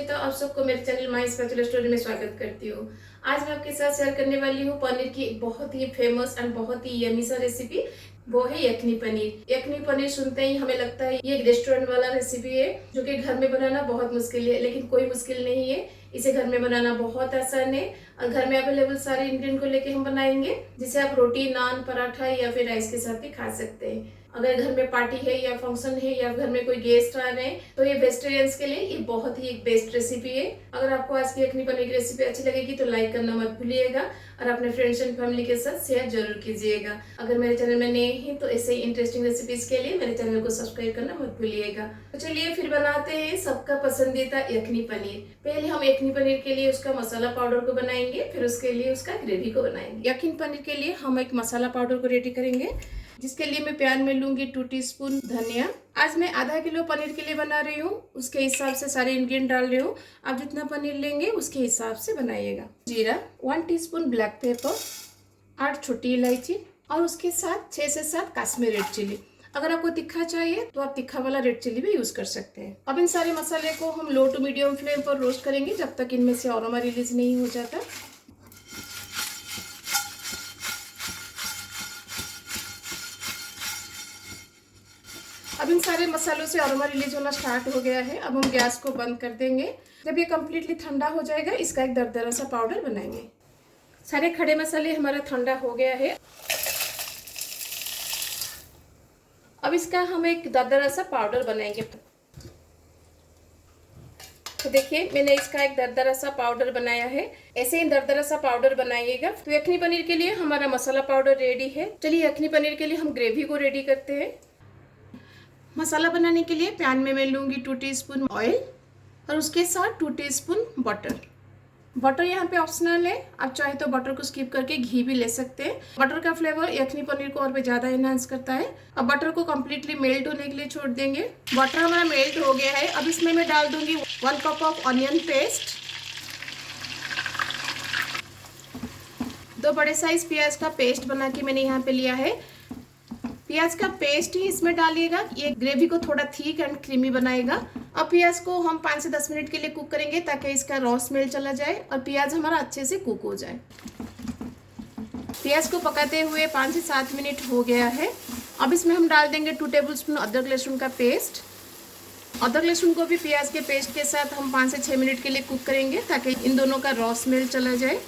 तो आप सबको मेरे चैनल माई स्पेशल स्टोरी में स्वागत करती हूँ। आज मैं आपके साथ शेयर करने वाली हूँ पनीर की एक बहुत ही फेमस एंड बहुत ही यमी सा रेसिपी। वो है यखनी पनीर। यखनी पनीर सुनते ही हमें लगता है ये एक रेस्टोरेंट वाला रेसिपी है जो कि घर में बनाना बहुत मुश्किल है, लेकिन कोई मुश्किल नहीं है। इसे घर में बनाना बहुत आसान है और घर में अवेलेबल सारे इंग्रेडिएंट को लेके हम बनाएंगे, जिसे आप रोटी, नान, पराठा या फिर राइस के साथ भी खा सकते हैं। अगर घर में पार्टी है या फंक्शन है या घर में कोई गेस्ट आ रहे हैं तो ये वेजिटेरियंस के लिए ये बहुत ही एक बेस्ट रेसिपी है। अगर आपको आज की यखनी पनीर की रेसिपी अच्छी लगेगी तो लाइक करना मत भूलिएगा और अपने फ्रेंड्स एंड फैमिली के साथ शेयर जरूर कीजिएगा। अगर मेरे चैनल में नए हैं तो ऐसे ही इंटरेस्टिंग रेसिपीज के लिए मेरे चैनल को सब्सक्राइब करना मत भूलिएगा। तो चलिए फिर बनाते हैं सबका पसंदीदा यखनी पनीर। पहले हम यखनी पनीर के लिए उसका मसाला पाउडर को बनाएंगे, फिर उसके लिए उसका ग्रेवी को बनाएंगे। यखनी पनीर के लिए हम एक मसाला पाउडर को रेडी करेंगे, जिसके लिए मैं पैन में लूंगी 2 टीस्पून धनिया। आज मैं आधा किलो पनीर के लिए बना रही हूँ, उसके हिसाब से सारे इंग्रेडिएंट डाल रही हूँ। आप जितना पनीर लेंगे उसके हिसाब से बनाइएगा। जीरा, 1 टीस्पून ब्लैक पेपर, 8 छोटी इलायची और उसके साथ 6 से 7 कश्मीरी रेड चिली। अगर आपको तीखा चाहिए तो आप तीखा वाला रेड चिली भी यूज कर सकते हैं। अब इन सारे मसाले को हम लो टू मीडियम फ्लेम पर रोस्ट करेंगे जब तक इनमें से अरोमा रिलीज नहीं हो जाता। अब इन सारे मसालों से अरोमा रिलीज होना स्टार्ट हो गया है। अब हम गैस को बंद कर देंगे। जब ये कम्प्लीटली ठंडा हो जाएगा इसका एक दरदरा सा पाउडर बनाएंगे। सारे खड़े मसाले हमारा ठंडा हो गया है। अब इसका हम एक दरदरा सा पाउडर बनाएंगे। तो देखिए मैंने इसका एक दरदरा सा पाउडर बनाया है। ऐसे ही दरदरा सा पाउडर बनाइएगा। तो यखनी पनीर के लिए हमारा मसाला पाउडर रेडी है। चलिए यखनी पनीर के लिए हम ग्रेवी को रेडी करते हैं। मसाला बनाने के लिए पैन में मैं लूँगी 2 टीस्पून ऑयल और उसके साथ 2 टीस्पून बटर। बटर यहाँ पे ऑप्शनल है, आप चाहे तो बटर को स्किप करके घी भी ले सकते हैं। बटर का फ्लेवर यखनी पनीर को और भी ज़्यादा एनहांस करता है। अब बटर को कम्प्लीटली मेल्ट होने के लिए छोड़ देंगे। बटर हमारा मेल्ट हो गया है। अब इसमें मैं डाल दूंगी 1 कप ऑफ ऑनियन पेस्ट, 2 बड़े साइज प्याज का पेस्ट बना के मैंने यहाँ पे लिया है। प्याज का पेस्ट ही इसमें डालिएगा, ये ग्रेवी को थोड़ा थिक एंड क्रीमी बनाएगा। अब प्याज को हम 5 से 10 मिनट के लिए कुक करेंगे ताकि इसका रॉ स्मेल चला जाए और प्याज हमारा अच्छे से कुक हो जाए। प्याज को पकाते हुए 5 से 7 मिनट हो गया है। अब इसमें हम डाल देंगे 2 टेबलस्पून अदरक लहसुन का पेस्ट। अदरक लहसुन को भी प्याज के पेस्ट के साथ हम 5 से 6 मिनट के लिए कुक करेंगे ताकि इन दोनों का रॉ स्मेल चला जाए।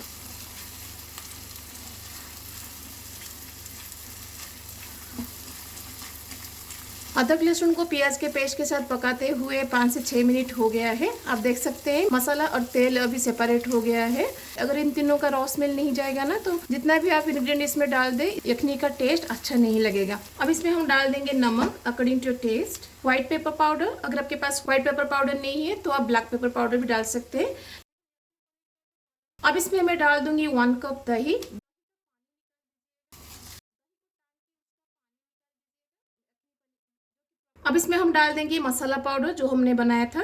अदरक लहसुन को प्याज के पेस्ट के साथ पकाते हुए 5 से 6 मिनट हो गया है। आप देख सकते हैं मसाला और तेल अभी सेपरेट हो गया है। अगर इन तीनों का रॉ स्मेल नहीं जाएगा ना तो जितना भी आप इंग्रेडिएंट इसमें डाल दे यखनी का टेस्ट अच्छा नहीं लगेगा। अब इसमें हम डाल देंगे नमक according to taste, white pepper powder. अगर आपके पास व्हाइट पेपर पाउडर नहीं है तो आप ब्लैक पेपर पाउडर भी डाल सकते हैं। अब इसमें मैं डाल दूंगी 1 कप दही। अब इसमें हम डाल देंगे मसाला पाउडर जो हमने बनाया था।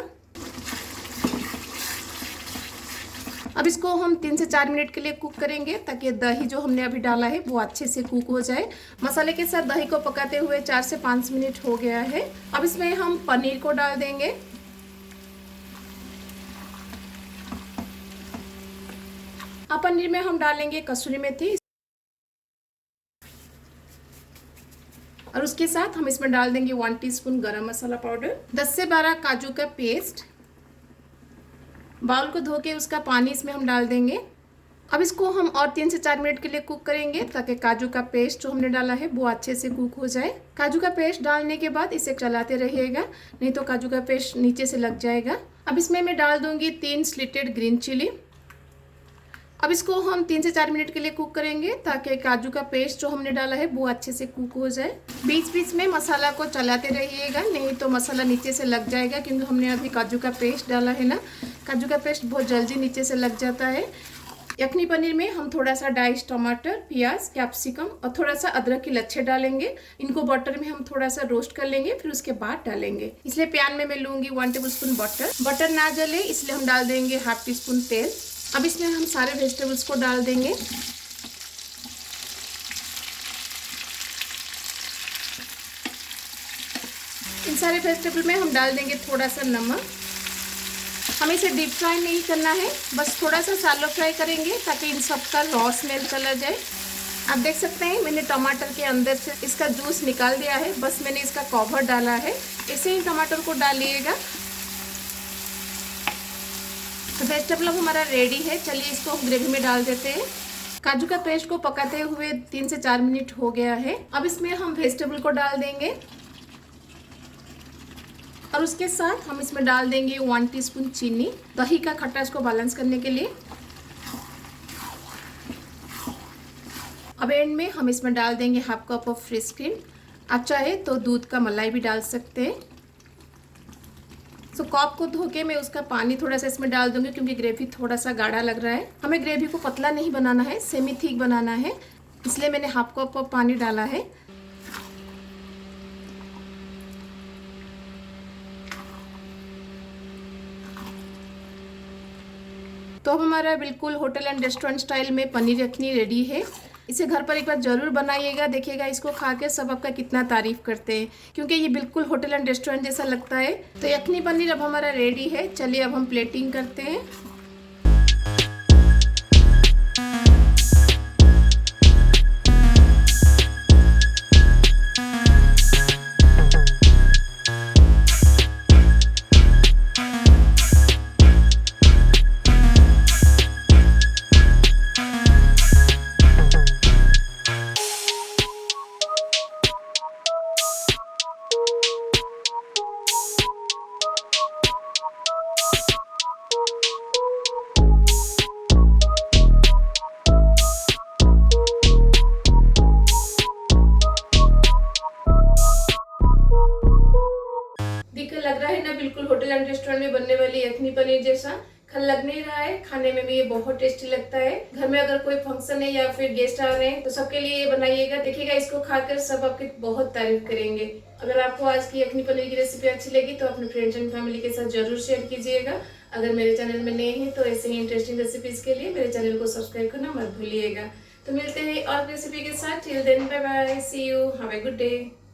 अब इसको हम 3 से 4 मिनट के लिए कुक करेंगे ताकि दही जो हमने अभी डाला है वो अच्छे से कुक हो जाए। मसाले के साथ दही को पकाते हुए 4 से 5 मिनट हो गया है। अब इसमें हम पनीर को डाल देंगे। अब पनीर में हम डालेंगे कसूरी मेथी और उसके साथ हम इसमें डाल देंगे 1 टीस्पून गरम मसाला पाउडर, 10 से 12 काजू का पेस्ट। बाउल को धो के उसका पानी इसमें हम डाल देंगे। अब इसको हम और 3 से 4 मिनट के लिए कुक करेंगे ताकि काजू का पेस्ट जो हमने डाला है वो अच्छे से कुक हो जाए। काजू का पेस्ट डालने के बाद इसे चलाते रहिएगा, नहीं तो काजू का पेस्ट नीचे से लग जाएगा। अब इसमें मैं डाल दूंगी 3 स्लिटेड ग्रीन चिली। अब इसको हम 3 से 4 मिनट के लिए कुक करेंगे ताकि काजू का पेस्ट जो हमने डाला है वो अच्छे से कुक हो जाए। बीच बीच में मसाला को चलाते रहिएगा, नहीं तो मसाला नीचे से लग जाएगा, क्योंकि हमने अभी काजू का पेस्ट डाला है ना। काजू का पेस्ट बहुत जल्दी नीचे से लग जाता है। यखनी पनीर में हम थोड़ा सा डाइस्ड टमाटर, प्याज, कैप्सिकम और थोड़ा सा अदरक के लच्छे डालेंगे। इनको बटर में हम थोड़ा सा रोस्ट कर लेंगे, फिर उसके बाद डालेंगे। इसलिए पैन में मैं लूँगी 1 टेबलस्पून बटर। बटर ना जले इसलिए हम डाल देंगे ½ टीस्पून तेल। अब इसमें हम सारे वेजिटेबल्स को डाल देंगे। इन सारे वेजिटेबल में हम डाल देंगे थोड़ा सा नमक हमें इसे डीप फ्राई नहीं करना है, बस थोड़ा सा शैलो फ्राई करेंगे ताकि इन सब का रॉ स्मेल चला जाए। आप देख सकते हैं मैंने टमाटर के अंदर से इसका जूस निकाल दिया है, बस मैंने इसका कवर डाला है। इसे ही टमाटर को डालिएगा। तो वेजिटेबल अब हमारा रेडी है। चलिए इसको हम ग्रेवी में डाल देते हैं। काजू का पेस्ट को पकाते हुए 3 से 4 मिनट हो गया है। अब इसमें हम वेजिटेबल को डाल देंगे और उसके साथ हम इसमें डाल देंगे 1 टीस्पून चीनी, दही का खट्टास को बैलेंस करने के लिए। अब एंड में हम इसमें डाल देंगे half cup of fresh cream. आप चाहे तो दूध का मलाई भी डाल सकते हैं। कप को धो के मैं उसका पानी थोड़ा सा इसमें डाल दूंगी क्योंकि ग्रेवी थोड़ा सा गाढ़ा लग रहा है। हमें ग्रेवी को पतला नहीं बनाना है, सेमी थिक बनाना है, इसलिए मैंने हाफ कप ऑफ पानी डाला है। तो अब हमारा बिल्कुल होटल एंड रेस्टोरेंट स्टाइल में पनीर यखनी रेडी है। इसे घर पर एक बार ज़रूर बनाइएगा, देखिएगा इसको खा के सब आपका कितना तारीफ़ करते हैं, क्योंकि ये बिल्कुल होटल एंड रेस्टोरेंट जैसा लगता है। तो यखनी पनीर अब हमारा रेडी है। चलिए अब हम प्लेटिंग करते हैं। लग रहा है ना बिल्कुल होटल एंड रेस्टोरेंट में बनने वाली यखनी पनीर जैसा। लग नहीं रहा है, खाने में भी ये बहुत टेस्टी लगता है। घर में अगर कोई फंक्शन है या फिर गेस्ट आ रहे हैं तो सबके लिए ये बनाइएगा, देखिएगा इसको खाकर सब आपकी बहुत तारीफ करेंगे। अगर आपको आज की यखनी पनीर की रेसिपी अच्छी लगी तो अपने फ्रेंड्स एंड फैमिली के साथ जरूर शेयर कीजिएगा। अगर मेरे चैनल में नए हैं तो ऐसे ही इंटरेस्टिंग रेसिपीज के लिए मेरे चैनल को सब्सक्राइब करना मत भूलिएगा। तो मिलते हैं और रेसिपी के साथ। Till then bye bye, see you, have a good day.